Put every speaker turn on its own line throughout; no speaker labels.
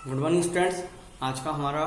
Good morning students. आज का हमारा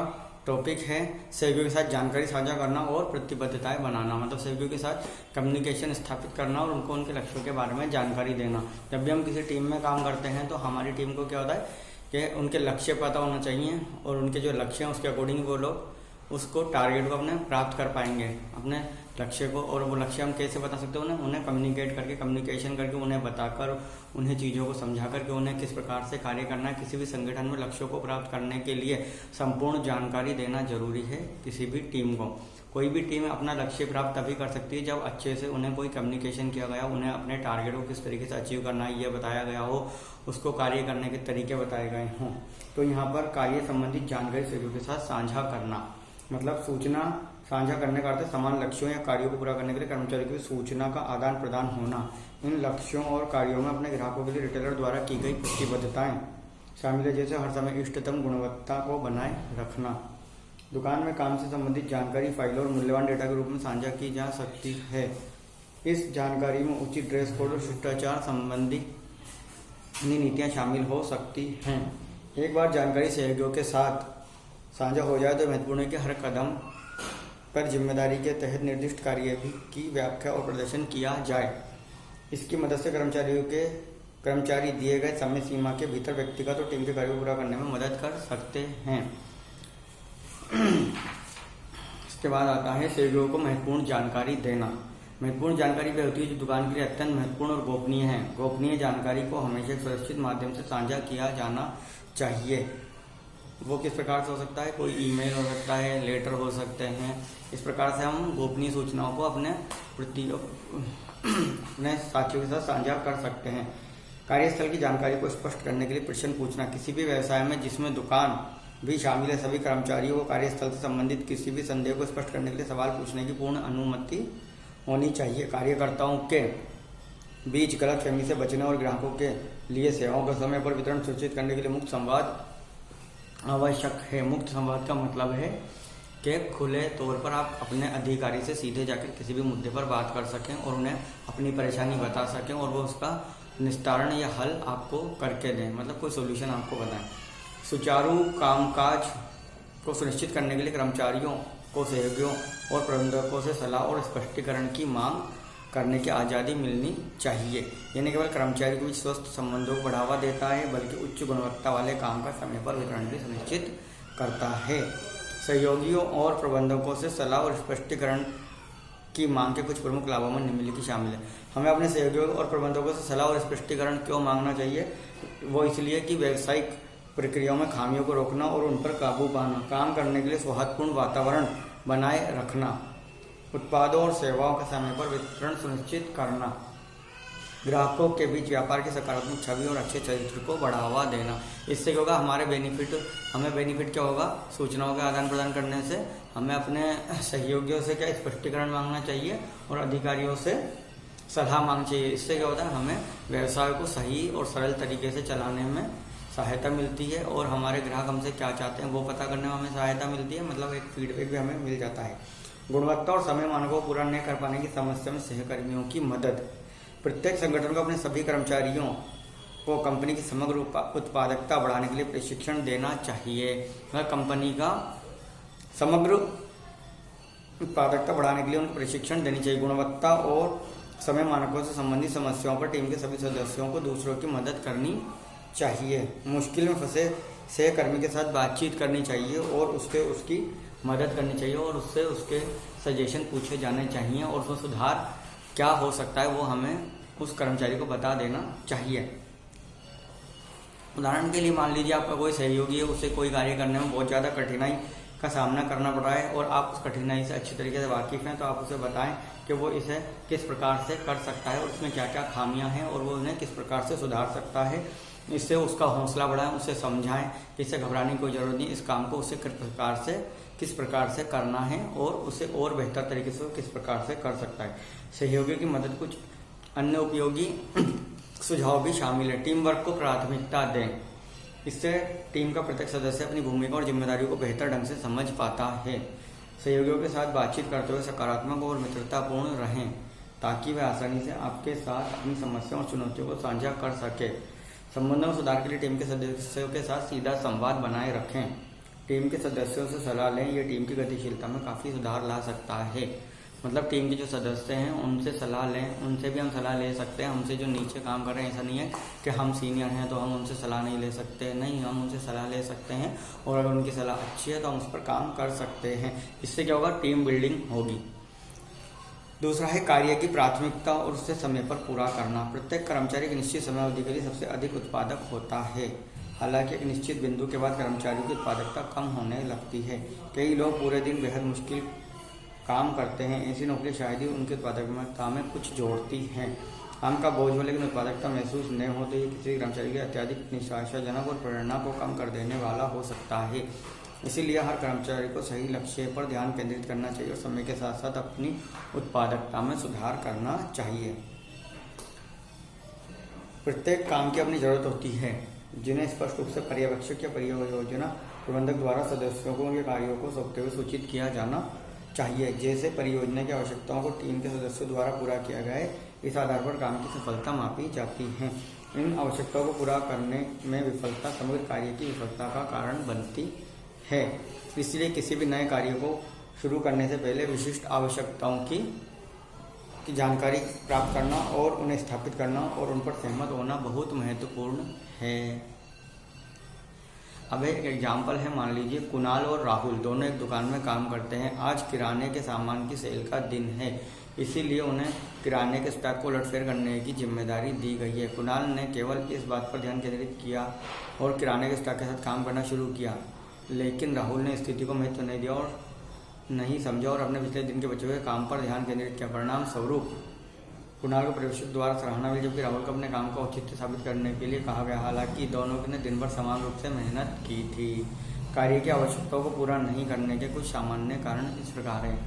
टॉपिक है सहयोगियों के साथ जानकारी साझा करना और प्रतिबद्धताएं बनाना। मतलब सहयोगियों के साथ कम्युनिकेशन स्थापित करना और उनको उनके लक्ष्यों के बारे में जानकारी देना। जब भी हम किसी टीम में काम करते हैं तो हमारी टीम को क्या होता है कि उनके लक्ष्य पता होना चाहिए और उनके जो लक्ष्य हैं उसके अकॉर्डिंग वो लोग उसको टारगेट को अपने प्राप्त कर पाएंगे, अपने लक्ष्य को। और वो लक्ष्य हम कैसे बता सकते हैं? उन्हें कम्युनिकेट करके, कम्युनिकेशन करके, उन्हें बताकर, उन्हें चीज़ों को समझा करके उन्हें किस प्रकार से कार्य करना है। किसी भी संगठन में लक्ष्यों को प्राप्त करने के लिए संपूर्ण जानकारी देना जरूरी है किसी भी टीम को। कोई भी टीम अपना लक्ष्य प्राप्त तभी कर सकती है जब अच्छे से उन्हें कोई कम्युनिकेशन किया गया, उन्हें अपने टारगेट को किस तरीके से अचीव करना है ये बताया गया हो, उसको कार्य करने के तरीके बताए गए हों। तो यहाँ पर कार्य संबंधित जानकारी सहयोगियों के साथ साझा करना, मतलब सूचना साझा करने का अर्थ समान लक्ष्यों या कार्यों को पूरा करने के लिए कर्मचारियों की सूचना का आदान प्रदान होना। इन लक्ष्यों और कार्यों में अपने ग्राहकों के लिए रिटेलर द्वारा की गई प्रतिबद्धताएं शामिल है, जैसे हर समय इष्टतम गुणवत्ता को बनाए रखना। दुकान में काम से संबंधित जानकारी फाइलों और मूल्यवान डेटा के रूप में साझा की जा सकती है। इस जानकारी में उचित ड्रेस कोड और शिष्टाचार संबंधी नीतियां शामिल हो सकती हैं। एक बार जानकारी सहयोगियों के साथ साझा हो जाए तो महत्वपूर्ण है कि हर कदम पर जिम्मेदारी के तहत निर्दिष्ट कार्य की व्याख्या और प्रदर्शन किया जाए। इसकी मदद से कर्मचारी दिए गए समय सीमा के भीतर व्यक्तिगत और टीम के कार्यों को पूरा करने में मदद कर सकते हैं। इसके बाद आता है सहयोगियों को महत्वपूर्ण जानकारी देना। महत्वपूर्ण जानकारी वह होती है जो दुकान के लिए अत्यंत महत्वपूर्ण और गोपनीय है। गोपनीय जानकारी को हमेशा एक सुरक्षित माध्यम से साझा किया जाना चाहिए। वो किस प्रकार से हो सकता है? कोई ईमेल हो सकता है, लेटर हो सकते हैं। इस प्रकार से हम गोपनीय सूचनाओं को अपने साथियों के साथ साझा कर सकते हैं। कार्यस्थल की जानकारी को स्पष्ट करने के लिए प्रश्न पूछना। किसी भी व्यवसाय में जिसमें दुकान भी शामिल है, सभी कर्मचारियों को कार्यस्थल से संबंधित किसी भी संदेह को स्पष्ट करने के लिए सवाल पूछने की पूर्ण अनुमति होनी चाहिए। कार्यकर्ताओं के बीच गलतफहमी से बचने और ग्राहकों के लिए सेवाओं का समय पर वितरण सुनिश्चित करने के लिए मुक्त संवाद आवश्यक है। मुक्त संवाद का मतलब है कि खुले तौर पर आप अपने अधिकारी से सीधे जाकर किसी भी मुद्दे पर बात कर सकें और उन्हें अपनी परेशानी बता सकें और वो उसका निस्तारण या हल आपको करके दें, मतलब कोई सोल्यूशन आपको बताएं। सुचारू कामकाज को सुनिश्चित करने के लिए कर्मचारियों को सहयोगियों और प्रबंधकों से सलाह और स्पष्टीकरण की मांग करने की आज़ादी मिलनी चाहिए। यह न केवल कर्मचारियों के बीच स्वस्थ संबंधों को बढ़ावा देता है बल्कि उच्च गुणवत्ता वाले काम का समय पर वितरण भी सुनिश्चित करता है। सहयोगियों और प्रबंधकों से सलाह और स्पष्टीकरण की मांग के कुछ प्रमुख लाभों में निम्नलिखित शामिल है। हमें अपने सहयोगियों और प्रबंधकों से सलाह और स्पष्टीकरण क्यों मांगना चाहिए? वो इसलिए कि व्यावसायिक प्रक्रियाओं में खामियों को रोकना और उन पर काबू पाना, काम करने के लिए सौहार्दपूर्ण वातावरण बनाए रखना, उत्पादों और सेवाओं का समय पर वितरण सुनिश्चित करना, ग्राहकों के बीच व्यापार की सकारात्मक छवि और अच्छे चरित्र को बढ़ावा देना। इससे क्या होगा? हमें बेनिफिट क्या होगा? सूचनाओं का आदान प्रदान करने से हमें अपने सहयोगियों से क्या स्पष्टीकरण मांगना चाहिए और अधिकारियों से सलाह मांगनी चाहिए। इससे क्या होता है? हमें व्यवसाय को सही और सरल तरीके से चलाने में सहायता मिलती है और हमारे ग्राहक हमसे क्या चाहते हैं वो पता करने में हमें सहायता मिलती है, मतलब एक फीडबैक भी हमें मिल जाता है। गुणवत्ता और समय मानकों को पूरा नहीं कर पाने की समस्या में सहकर्मियों की मदद। प्रत्येक संगठन को अपने सभी कर्मचारियों को कंपनी की समग्र उत्पादकता बढ़ाने के लिए प्रशिक्षण देना चाहिए। मतलब कंपनी का समग्र उत्पादकता बढ़ाने के लिए उनको प्रशिक्षण देनी चाहिए। गुणवत्ता और समय मानकों से संबंधित समस्याओं पर टीम के सभी सदस्यों को दूसरों की मदद करनी चाहिए। मुश्किल में फंसे सहकर्मी के साथ बातचीत करनी चाहिए और उसकी मदद करनी चाहिए और उससे उसके सजेशन पूछे जाने चाहिए और उसमें सुधार क्या हो सकता है वो हमें उस कर्मचारी को बता देना चाहिए। उदाहरण के लिए मान लीजिए आपका कोई सहयोगी है, उससे कोई कार्य करने में बहुत ज़्यादा कठिनाई का सामना करना पड़ रहा है और आप उस कठिनाई से अच्छी तरीके से वाकिफ़ हैं, तो आप उसे बताएं कि वो इसे किस प्रकार से कर सकता है और उसमें क्या क्या खामियां हैं और वो उन्हें किस प्रकार से सुधार सकता है। इससे उसका हौसला बढ़ाएं, उसे समझाएं कि इससे घबराने की कोई जरूरत नहीं, इस काम को उसे किस प्रकार से करना है और उसे और बेहतर तरीके से किस प्रकार से कर सकता है। सहयोगियों की मदद कुछ अन्य उपयोगी सुझाव भी शामिल है। टीम वर्क को प्राथमिकता दें। इससे टीम का प्रत्येक सदस्य अपनी भूमिका और जिम्मेदारियों को बेहतर ढंग से समझ पाता है। सहयोगियों के साथ बातचीत करते हुए सकारात्मक और मित्रतापूर्ण रहें ताकि वे आसानी से आपके साथ अपनी समस्याओं और चुनौतियों को साझा कर सके। संबंधों में सुधार के लिए टीम के सदस्यों के साथ सीधा संवाद बनाए रखें। टीम के सदस्यों से सलाह लें, यह टीम की गतिशीलता में काफ़ी सुधार ला सकता है। मतलब टीम के जो सदस्य हैं उनसे सलाह लें, उनसे भी हम सलाह ले सकते हैं। हमसे जो नीचे काम कर रहे हैं, ऐसा नहीं है कि हम सीनियर हैं तो हम उनसे सलाह नहीं ले सकते, नहीं, हम उनसे सलाह ले सकते हैं और अगर उनकी सलाह अच्छी है तो हम उस पर काम कर सकते हैं। इससे क्या होगा, टीम बिल्डिंग होगी। दूसरा है कार्य की प्राथमिकता और उसे समय पर पूरा करना। प्रत्येक कर्मचारी की निश्चित समय अवधि के लिए सबसे अधिक उत्पादक होता है। हालांकि एक निश्चित बिंदु के बाद कर्मचारियों की उत्पादकता कम होने लगती है। कई लोग पूरे दिन बेहद मुश्किल काम करते हैं। ऐसी नौकरी शायद ही उनकी उत्पादकता में कुछ जोड़ती हैं। काम का बोझ हो लेकिन उत्पादकता महसूस नहीं हो तो ये किसी कर्मचारी के अत्यधिक निराशाजनक और प्रेरणा को कम कर देने वाला हो सकता है। इसीलिए हर कर्मचारी को सही लक्ष्य पर ध्यान केंद्रित करना चाहिए और समय के साथ साथ अपनी उत्पादकता में सुधार करना चाहिए। प्रत्येक काम की अपनी जरूरत होती है, जिन्हें स्पष्ट रूप से पर्यवेक्षक या परियोजना प्रबंधक द्वारा सदस्यों को उनके कार्यों को सौंपते हुए सूचित किया जाना चाहिए। जैसे परियोजना की आवश्यकताओं को टीम के सदस्यों द्वारा पूरा किया गया है, इस आधार पर काम की सफलता मापी जाती है। इन आवश्यकताओं को पूरा करने में विफलता समग्र कार्य की विफलता का कारण बनती है। इसलिए किसी भी नए कार्य को शुरू करने से पहले विशिष्ट आवश्यकताओं की जानकारी प्राप्त करना और उन्हें स्थापित करना और उन पर सहमत होना बहुत महत्वपूर्ण है। अब एक एग्जाम्पल है, मान लीजिए कुणाल और राहुल दोनों एक दुकान में काम करते हैं। आज किराने के सामान की सेल का दिन है, इसीलिए उन्हें किराने के स्टॉक को उलटफेर करने की जिम्मेदारी दी गई है। कुणाल ने केवल इस बात पर ध्यान केंद्रित किया और किराने के स्टॉक के साथ काम करना शुरू किया, लेकिन राहुल ने स्थिति को महत्व नहीं दिया और नहीं समझा और अपने पिछले दिन के बचे हुए काम पर ध्यान केंद्रित किया। परिणाम स्वरूप कुणाल को पर्यवेक्षक द्वारा सराहना मिली, जबकि राहुल को अपने काम का औचित्य साबित करने के लिए कहा गया। हालांकि दोनों ने दिन भर समान रूप से मेहनत की थी। कार्य की आवश्यकताओं को पूरा नहीं करने के कुछ सामान्य कारण इस प्रकार हैं।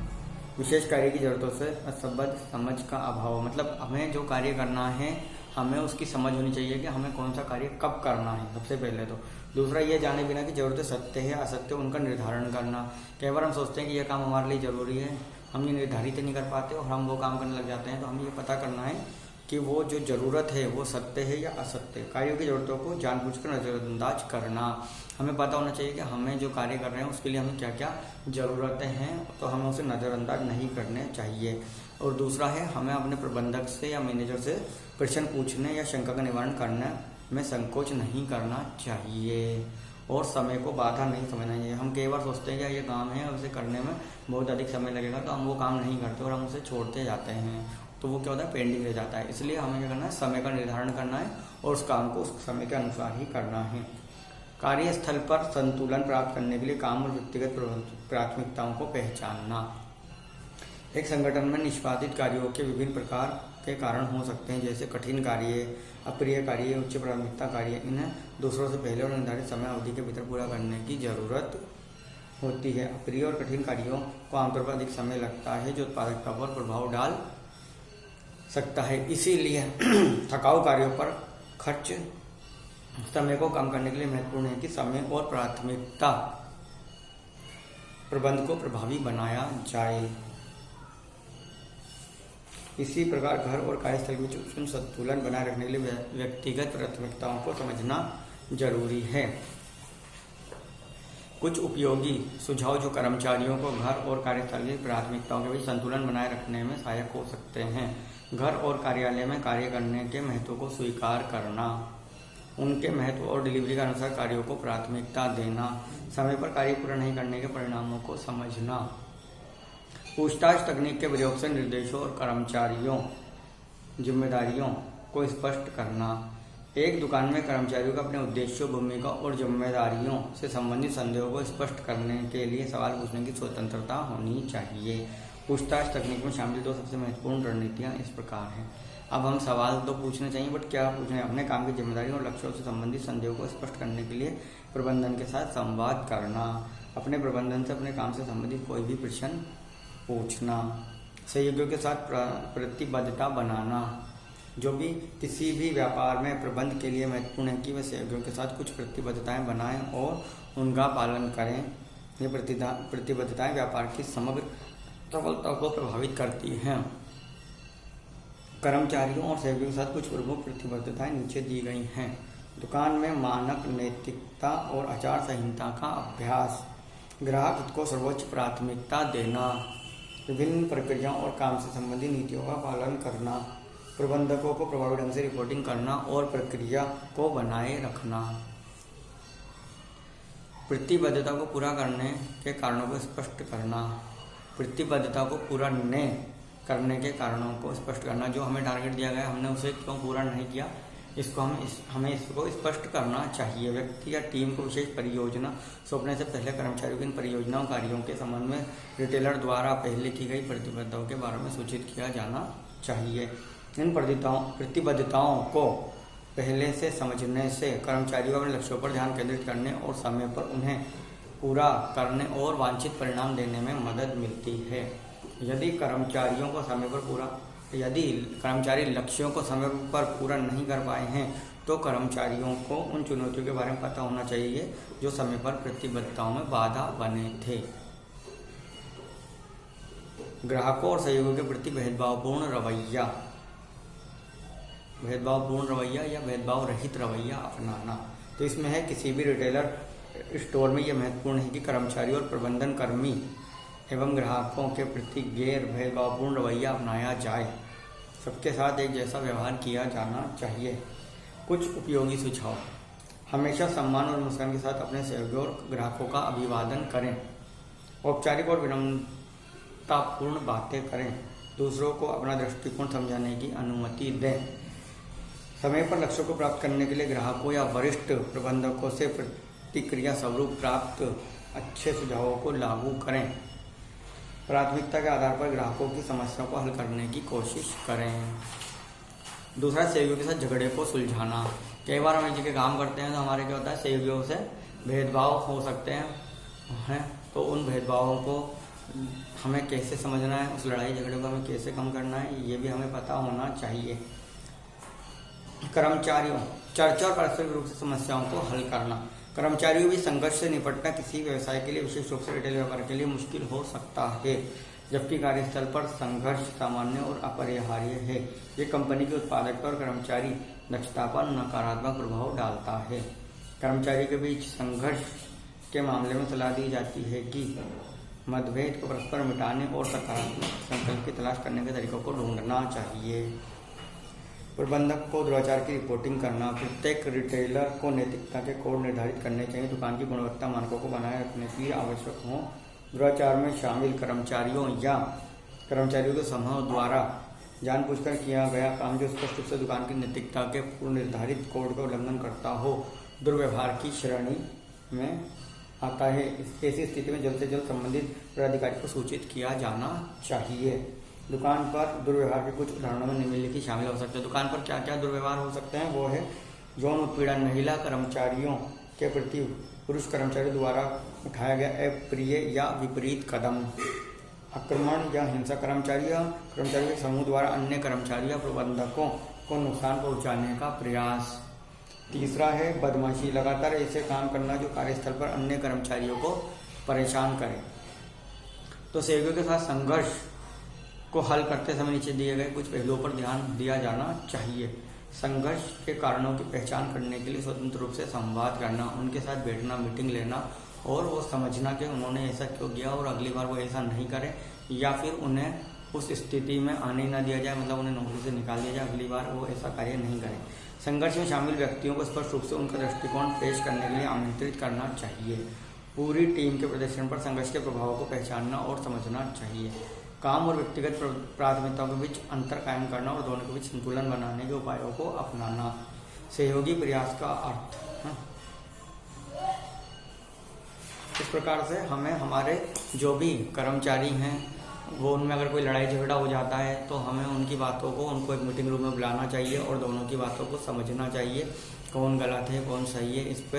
विशेष कार्य की जरूरतों से असंबद्ध समझ का अभाव, मतलब हमें जो कार्य करना है हमें उसकी समझ होनी चाहिए कि हमें कौन सा कार्य कब करना है, सबसे पहले तो। दूसरा ये जाने बिना कि जरूरतें सत्य है असत्य उनका निर्धारण करना। कई बार हम सोचते हैं कि यह काम हमारे लिए जरूरी है, हम ये निर्धारित नहीं कर पाते और हम वो काम करने लग जाते हैं। तो हमें ये पता करना है कि वो जो ज़रूरत है वो सत्य है या असत्य। कार्यों की ज़रूरतों को जानबूझकर नज़रअंदाज करना, हमें पता होना चाहिए कि हमें जो कार्य कर रहे हैं उसके लिए हमें क्या क्या ज़रूरतें हैं, तो हमें उसे नज़रअंदाज नहीं करने चाहिए। और दूसरा है, हमें अपने प्रबंधक से या मैनेजर से प्रश्न पूछने या शंका का निवारण करने में संकोच नहीं करना चाहिए और समय को बाधा नहीं समझना चाहिए। हम कई बार सोचते हैं कि ये काम है और उसे करने में बहुत अधिक समय लगेगा, तो हम वो काम नहीं करते और हम उसे छोड़ते जाते हैं, तो वो क्या होता है, पेंडिंग रह जाता है। इसलिए हमें क्या करना है, समय का निर्धारण करना है और उस काम को उस समय के अनुसार ही करना है। कार्यस्थल पर संतुलन प्राप्त करने के लिए काम और व्यक्तिगत प्राथमिकताओं को पहचानना। एक संगठन में निष्पादित कार्यों के विभिन्न प्रकार के कारण हो सकते हैं, जैसे कठिन कार्य, अप्रिय कार्य, उच्च प्राथमिकता कार्य। इन्हें दूसरों से पहले और निर्धारित समय अवधि के भीतर पूरा करने की जरूरत होती है। अप्रिय और कठिन कार्यों को आमतौर पर अधिक समय लगता है, जो उत्पादकता पर प्रभाव डाल सकता है। इसीलिए थकाऊ कार्यों पर खर्च समय को कम करने के लिए महत्वपूर्ण है कि समय और प्राथमिकता प्रबंध को प्रभावी बनाया जाए। इसी प्रकार घर और कार्यस्थल के बीच उत्तम संतुलन बनाए रखने के लिए व्यक्तिगत प्राथमिकताओं को समझना जरूरी है। कुछ उपयोगी सुझाव जो कर्मचारियों को घर और कार्यस्थल की प्राथमिकताओं के बीच संतुलन बनाए रखने में सहायक हो सकते हैं। घर और कार्यालय में कार्य करने के महत्व को स्वीकार करना, उनके महत्व और डिलीवरी के अनुसार कार्यों को प्राथमिकता देना, समय पर कार्य पूरा नहीं करने के परिणामों को समझना, पूछताछ तकनीक के प्रयोग से निर्देशों और कर्मचारियों जिम्मेदारियों को स्पष्ट करना। एक दुकान में कर्मचारियों को अपने उद्देश्यों, भूमिका और जिम्मेदारियों से संबंधित संदेहों को स्पष्ट करने के लिए सवाल पूछने की स्वतंत्रता होनी चाहिए। पूछताछ तकनीक में शामिल दो सबसे महत्वपूर्ण रणनीतियाँ इस प्रकार हैं। अब हम सवाल तो पूछने चाहिए, बट क्या पूछने, अपने काम की जिम्मेदारी और लक्ष्यों से संबंधित संदेहों को स्पष्ट करने के लिए प्रबंधन के साथ संवाद करना, अपने प्रबंधन से अपने काम से संबंधित कोई भी प्रश्न पूछना, सहयोगियों के साथ प्रतिबद्धता बनाना। जो भी किसी भी व्यापार में प्रबंध के लिए महत्वपूर्ण है कि वे सहयोगियों के साथ कुछ प्रतिबद्धताएं बनाएं और उनका पालन करें। ये प्रतिबद्धताएं व्यापार की समग्र सफलता को प्रभावित करती हैं। कर्मचारियों और सहयोगियों के साथ कुछ प्रमुख प्रतिबद्धताएं नीचे दी गई हैं। दुकान में मानक नैतिकता और आचार संहिता का अभ्यास, ग्राहक हित को सर्वोच्च प्राथमिकता देना, विभिन्न प्रक्रियाओं और काम से संबंधित नीतियों का पालन करना, प्रबंधकों को प्रभावी ढंग से रिपोर्टिंग करना और प्रक्रिया को बनाए रखना, प्रतिबद्धता को पूरा करने के कारणों को स्पष्ट करना, प्रतिबद्धता को पूरा न करने के कारणों को स्पष्ट करना, जो हमें टारगेट दिया गया हमने उसे क्यों पूरा नहीं किया, हमें इसको स्पष्ट करना चाहिए। व्यक्ति या टीम को विशेष परियोजना सौंपने से पहले कर्मचारियों को इन परियोजनाओं कार्यों के संबंध में रिटेलर द्वारा पहले की गई प्रतिबद्धताओं के बारे में सूचित किया जाना चाहिए। इन प्रतिबद्धताओं को पहले से समझने से कर्मचारियों को अपने लक्ष्यों पर ध्यान केंद्रित करने और समय पर उन्हें पूरा करने और वांछित परिणाम देने में मदद मिलती है। यदि कर्मचारी लक्ष्यों को समय पर पूरा नहीं कर पाए हैं तो कर्मचारियों को उन चुनौतियों के बारे में पता होना चाहिए जो समय पर प्रतिबद्धताओं में बाधा बने थे। ग्राहकों और सहयोगियों के प्रति भेदभावपूर्ण रवैया या भेदभाव रहित रवैया अपनाना। तो इसमें है किसी भी रिटेलर स्टोर में यह महत्वपूर्ण है कि कर्मचारी और प्रबंधन कर्मी एवं ग्राहकों के प्रति गैर भेदभावपूर्ण रवैया अपनाया जाए। सबके साथ एक जैसा व्यवहार किया जाना चाहिए। कुछ उपयोगी सुझाव: हमेशा सम्मान और मुस्कान के साथ अपने सहयोगियों और ग्राहकों का अभिवादन करें। औपचारिक और विनम्रतापूर्ण बातें करें। दूसरों को अपना दृष्टिकोण समझाने की अनुमति दें। समय पर लक्ष्यों को प्राप्त करने के लिए ग्राहकों या वरिष्ठ प्रबंधकों से प्रतिक्रिया स्वरूप प्राप्त अच्छे सुझावों को लागू करें। प्राथमिकता के आधार पर ग्राहकों की समस्याओं को हल करने की कोशिश करें। दूसरा, सहयोगियों के साथ झगड़े को सुलझाना। कई बार हम एक जगह काम करते हैं तो हमारे क्या होता है, सहयोगियों से भेदभाव हो सकते हैं तो उन भेदभावों को हमें कैसे समझना है, उस लड़ाई झगड़े को हमें कैसे कम करना है, ये भी हमें पता होना चाहिए। कर्मचारियों, चर्चा और पारस्परिक रूप से समस्याओं को हल करना। कर्मचारियों भी संघर्ष से निपटना किसी व्यवसाय के लिए, विशेष रूप से रिटेल व्यापार के लिए मुश्किल हो सकता है, जबकि कार्यस्थल पर संघर्ष सामान्य और अपरिहार्य है। ये कंपनी की उत्पादकता और कर्मचारी दक्षता पर नकारात्मक प्रभाव डालता है। कर्मचारी के बीच संघर्ष के मामले में सलाह दी जाती है कि मतभेद को परस्पर मिटाने और सकारात्मक संकल्प की तलाश करने के तरीकों को ढूंढना चाहिए। प्रबंधक को दुराचार की रिपोर्टिंग करना। प्रत्येक रिटेलर को नैतिकता के कोड निर्धारित करने चाहिए। दुकान की गुणवत्ता मानकों को बनाए रखने के लिए आवश्यक हों। दुराचार में शामिल कर्मचारियों या कर्मचारियों के समूह द्वारा जानबूझकर किया गया काम जो स्पष्ट रूप से दुकान की नैतिकता के पूर्व निर्धारित कोड का उल्लंघन करता हो, दुर्व्यवहार की श्रेणी में आता है। ऐसी स्थिति में जल्द से जल्द संबंधित पदाधिकारी को सूचित किया जाना चाहिए। दुकान पर दुर्व्यवहार के कुछ उदाहरणों में निम्नलिखित शामिल हो सकते हैं। दुकान पर क्या क्या दुर्व्यवहार हो सकते हैं वो है यौन उत्पीड़न, महिला कर्मचारियों के प्रति पुरुष कर्मचारियों द्वारा उठाया गया अप्रिय या विपरीत कदम, आक्रमण या हिंसा, कर्मचारियों के समूह द्वारा अन्य कर्मचारियों या प्रबंधकों को नुकसान पहुंचाने का प्रयास। तीसरा है बदमाशी, लगातार ऐसे काम करना जो कार्यस्थल पर अन्य कर्मचारियों को परेशान करे। तो सहयोगियों के साथ संघर्ष को हल करते समय नीचे दिए गए कुछ पहलुओं पर ध्यान दिया जाना चाहिए। संघर्ष के कारणों की पहचान करने के लिए स्वतंत्र रूप से संवाद करना, उनके साथ बैठना, मीटिंग लेना और वो समझना कि उन्होंने ऐसा क्यों किया और अगली बार वो ऐसा नहीं करें, या फिर उन्हें उस स्थिति में आने न दिया जाए, मतलब उन्हें नौकरी से निकाल दिया जाए, अगली बार वो ऐसा कार्य नहीं करें। संघर्ष में शामिल व्यक्तियों को स्पष्ट रूप से उनका दृष्टिकोण पेश करने के लिए आमंत्रित करना चाहिए। पूरी टीम के प्रदर्शन पर संघर्ष के प्रभावों को पहचानना और समझना चाहिए। काम और व्यक्तिगत प्राथमिकताओं के बीच अंतर कायम करना और दोनों के बीच संतुलन बनाने के उपायों को अपनाना। सहयोगी प्रयास का अर्थ, इस प्रकार से हमें हमारे जो भी कर्मचारी हैं वो उनमें अगर कोई लड़ाई झगड़ा हो जाता है तो हमें उनकी बातों को, उनको एक मीटिंग रूम में बुलाना चाहिए और दोनों की बातों को समझना चाहिए, कौन गलत है कौन सही है। इस पर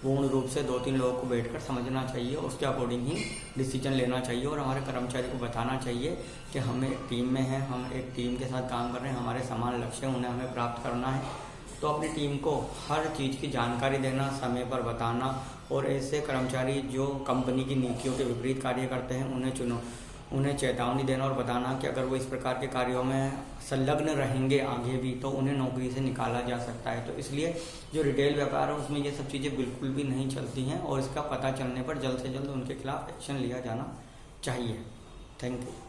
पूर्ण रूप से 2-3 लोगों को बैठकर समझना चाहिए, उसके अकॉर्डिंग ही डिसीजन लेना चाहिए और हमारे कर्मचारी को बताना चाहिए कि हम एक टीम में हैं, हम एक टीम के साथ काम कर रहे हैं, हमारे समान लक्ष्य हैं, उन्हें हमें प्राप्त करना है। तो अपनी टीम को हर चीज़ की जानकारी देना, समय पर बताना और ऐसे कर्मचारी जो कंपनी की नीतियों के विपरीत कार्य करते हैं उन्हें चेतावनी देना और बताना कि अगर वो इस प्रकार के कार्यों में संलग्न रहेंगे आगे भी तो उन्हें नौकरी से निकाला जा सकता है। तो इसलिए जो रिटेल व्यापार है उसमें ये सब चीज़ें बिल्कुल भी नहीं चलती हैं और इसका पता चलने पर जल्द से जल्द उनके खिलाफ एक्शन लिया जाना चाहिए। Thank you.